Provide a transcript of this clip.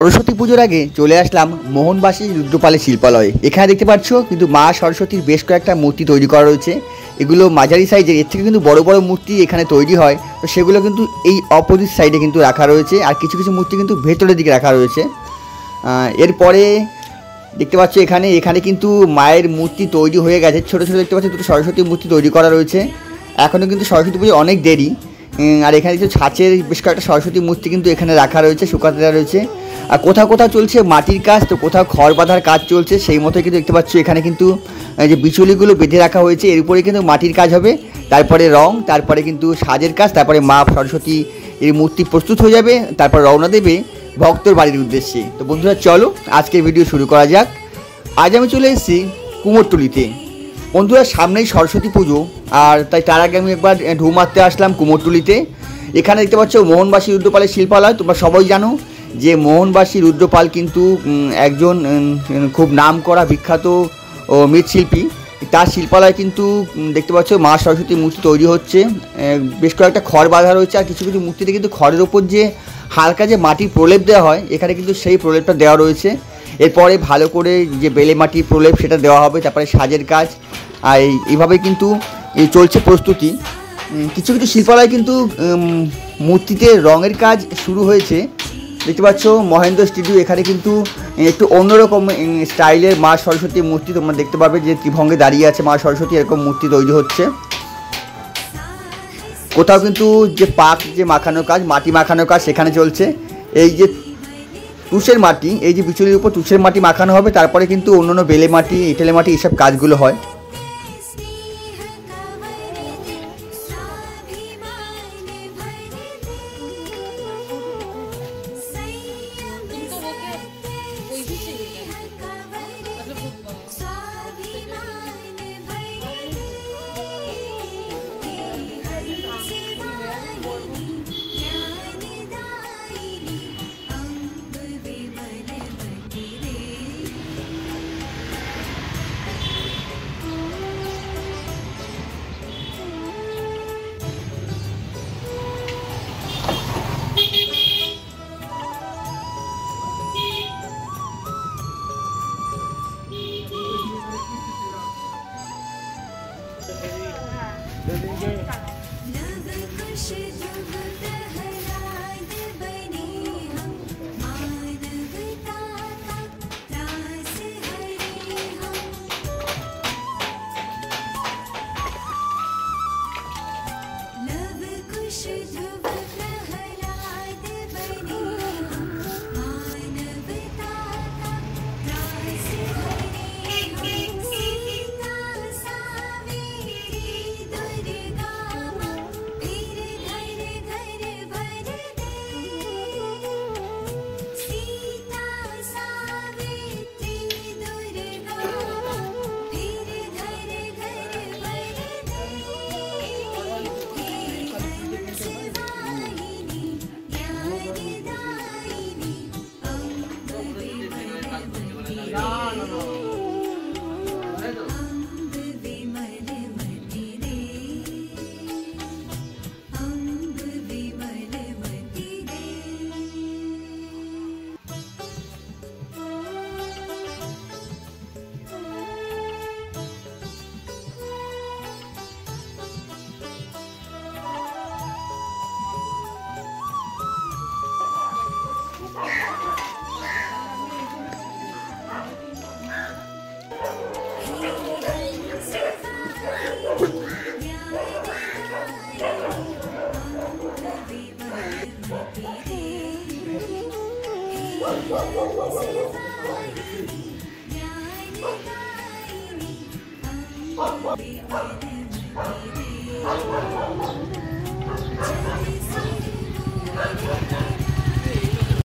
সরস্বতী পুজোর আগে চলে আসলাম মোহনবাসী রুদ্রপালের শিল্পালয়ে। এখানে দেখতে পাচ্ছ কিন্তু মা সরস্বতীর বেশ কয়েকটা মূর্তি তৈরি করা রয়েছে। এগুলো মাঝারি সাইজের, এর থেকে কিন্তু বড় বড় মূর্তি এখানে তৈরি হয়। তো সেগুলো কিন্তু এই অপোজিট সাইডে কিন্তু রাখা রয়েছে, আর কিছু কিছু মূর্তি কিন্তু ভেতরের দিকে রাখা রয়েছে। এরপরে দেখতে পাচ্ছ এখানে কিন্তু মায়ের মূর্তি তৈরি হয়ে গেছে। ছোটো ছোটো দেখতে পাচ্ছ দুটো সরস্বতী মূর্তি তৈরি করা রয়েছে। এখনও কিন্তু সরস্বতী পুজো অনেক দেরি। আর এখানে কিছু ছাঁচের বেশ কয়েকটা সরস্বতী মূর্তি কিন্তু এখানে রাখা রয়েছে, শুকাতে দেওয়া রয়েছে। আর কোথাও কোথাও চলছে মাটির কাজ, তো কোথাও খড় বাঁধার কাজ চলছে। সেই মতো কিন্তু দেখতে পাচ্ছ এখানে কিন্তু যে বিচুলিগুলো বেঁধে রাখা হয়েছে, এর উপরে কিন্তু মাটির কাজ হবে, তারপরে রং, তারপরে কিন্তু সাজের কাজ, তারপরে মা সরস্বতী এর মূর্তি প্রস্তুত হয়ে যাবে, তারপর রওনা দেবে ভক্তর বাড়ির উদ্দেশ্যে। তো বন্ধুরা চলো আজকের ভিডিও শুরু করা যাক। আজ আমি চলে এসেছি কুমোরটুলিতে। বন্ধুরা সামনেই সরস্বতী পুজো, আর তার আগে আমি একবার ঢু মারতে আসলাম কুমোরটুলিতে। এখানে দেখতে পাচ্ছ মোহনবাসী রুদ্রপালের শিল্পালয়। তোমরা সবাই জানো যে মোহনবাসী রুদ্রপাল কিন্তু একজন খুব নাম করা বিখ্যাত মৃৎশিল্পী। তার শিল্পালয় কিন্তু দেখতে পাচ্ছ মা সরস্বতীর মূর্তি তৈরি হচ্ছে। বেশ কয়েকটা খড় বাঁধা রয়েছে, আর কিছু কিছু মূর্তিতে কিন্তু খড়ের ওপর যে হালকা যে মাটির প্রলেপ দেওয়া হয়, এখানে কিন্তু সেই প্রলেপটা দেওয়া রয়েছে। এরপরে ভালো করে যে বেলে মাটির প্রলেপ সেটা দেওয়া হবে, তারপরে সাজের কাজ। আর এইভাবে কিন্তু চলছে প্রস্তুতি। কিছু কিছু শিল্পালয় কিন্তু মূর্তিতে রঙের কাজ শুরু হয়েছে। দেখতে পাচ্ছ মহেন্দ্র স্টুডিও, এখানে কিন্তু একটু অন্যরকম স্টাইলের মা সরস্বতীর মূর্তি তোমরা দেখতে পাবে, যে ত্রিভঙ্গে দাঁড়িয়ে আছে মা সরস্বতী, এরকম মূর্তি তৈরি হচ্ছে। কোথাও কিন্তু যে পাক যে মাখানো কাজ, মাটি মাখানো কাজ সেখানে চলছে। এই যে তুষের মাটি, এই যে বিচুলির উপর তুষের মাটি মাখানো হবে, তারপরে কিন্তু অন্যান্য বেলে মাটি, এঁটেলে মাটি এইসব কাজগুলো হয়।